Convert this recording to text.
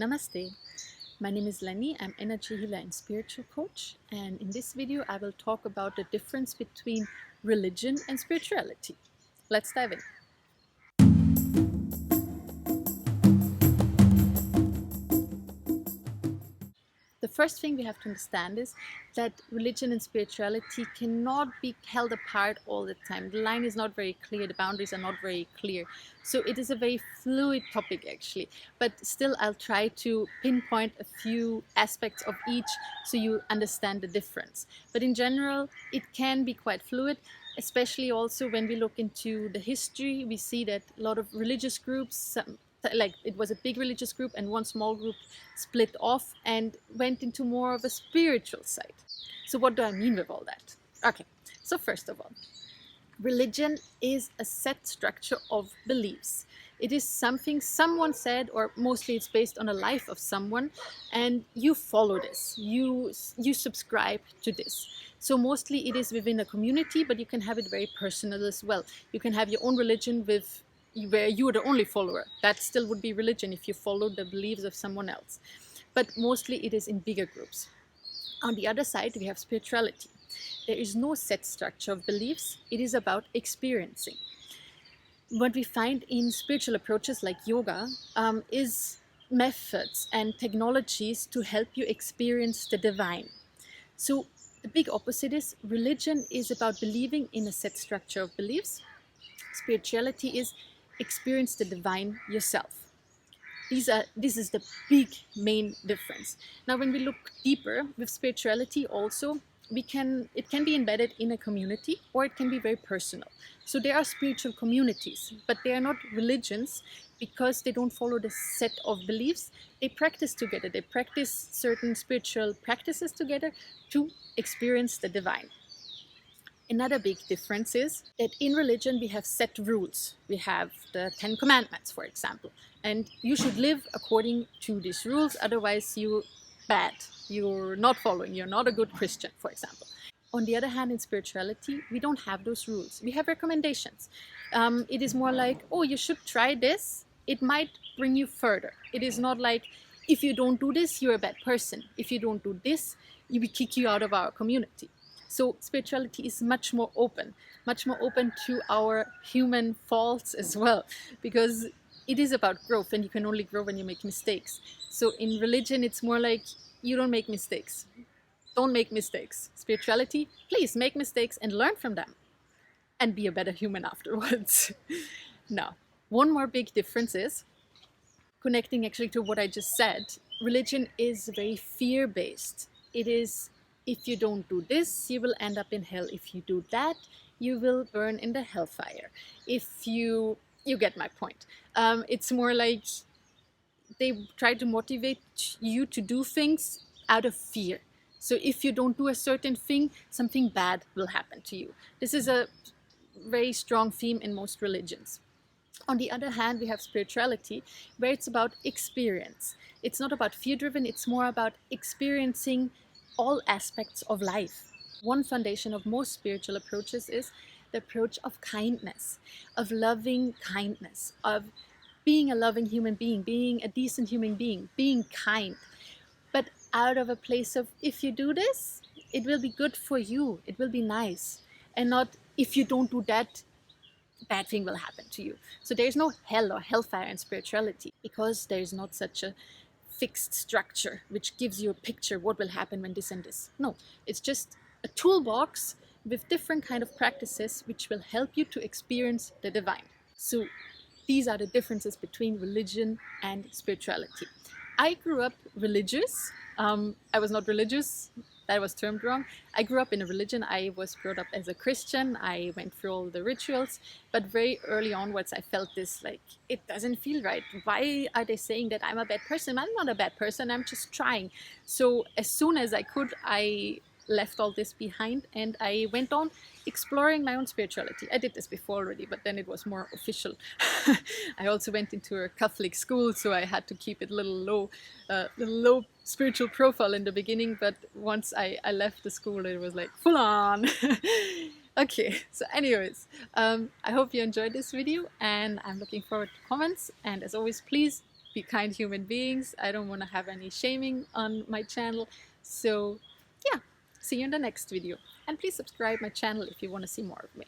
Namaste. My name is Lenny. I'm energy healer and spiritual coach, and in this video I will talk about the difference between religion and spirituality. Let's dive in. The first thing we have to understand is that religion and spirituality cannot be held apart all the time. The line is not very clear, the boundaries are not very clear. So it is a very fluid topic actually, but still I'll try to pinpoint a few aspects of each so you understand the difference. But in general, it can be quite fluid, especially also when we look into the history. We see that a lot of religious groups, like it was a big religious group and one small group split off and went into more of a spiritual side. So what do I mean with all that? Okay, so first of all, religion is a set structure of beliefs. It is something someone said, or mostly it's based on a life of someone, and you follow this, you subscribe to this. So mostly it is within a community, but you can have it very personal as well. You can have your own religion where you are the only follower. That still would be religion if you follow the beliefs of someone else. But mostly it is in bigger groups. On the other side, we have spirituality. There is no set structure of beliefs. It is about experiencing. What we find in spiritual approaches like yoga is methods and technologies to help you experience the divine. So the big opposite is religion is about believing in a set structure of beliefs. Spirituality is experience the divine yourself. This is the big main difference. Now when we look deeper with spirituality also, it can be embedded in a community or it can be very personal. So there are spiritual communities, but they are not religions because they don't follow the set of beliefs. They practice together. They practice certain spiritual practices together to experience the divine. Another big difference is that in religion we have set rules. We have the 10 Commandments, for example, and you should live according to these rules, otherwise you're bad, you're not following, you're not a good Christian, for example. On the other hand, in spirituality, we don't have those rules. We have recommendations. It is more like, oh, you should try this. It might bring you further. It is not like, if you don't do this, you're a bad person. If you don't do this, we kick you out of our community. So spirituality is much more open to our human faults as well, because it is about growth and you can only grow when you make mistakes. So in religion, it's more like you don't make mistakes. Don't make mistakes. Spirituality, please make mistakes and learn from them and be a better human afterwards. Now, one more big difference is, connecting actually to what I just said, religion is very fear-based. It is, if you don't do this, you will end up in hell. If you do that, you will burn in the hellfire. If you get my point. It's more like they try to motivate you to do things out of fear. So if you don't do a certain thing, something bad will happen to you. This is a very strong theme in most religions. On the other hand, we have spirituality, where it's about experience. It's not about fear-driven, it's more about experiencing all aspects of life. One foundation of most spiritual approaches is the approach of kindness, of loving kindness, of being a loving human being, being a decent human being, being kind. But out of a place of, if you do this, it will be good for you, it will be nice. And not, if you don't do that, bad thing will happen to you. So there is no hell or hellfire in spirituality, because there is not such a fixed structure which gives you a picture what will happen when this and this. No, it's just a toolbox with different kind of practices which will help you to experience the divine. So these are the differences between religion and spirituality. I grew up religious. I was not religious. That was termed wrong. I grew up in a religion. I was brought up as a Christian. I went through all the rituals, but very early onwards I felt this, like, it doesn't feel right. Why are they saying that I'm a bad person? I'm not a bad person, I'm just trying. So as soon as I could, I left all this behind and I went on exploring my own spirituality. I did this before already, but then it was more official. I also went into a Catholic school, so I had to keep it a little low spiritual profile in the beginning, but once I left the school, it was like full on. Okay, so anyways, I hope you enjoyed this video and I'm looking forward to comments, and as always, please be kind human beings. I don't want to have any shaming on my channel. So yeah, see you in the next video. And please subscribe my channel if you want to see more of me.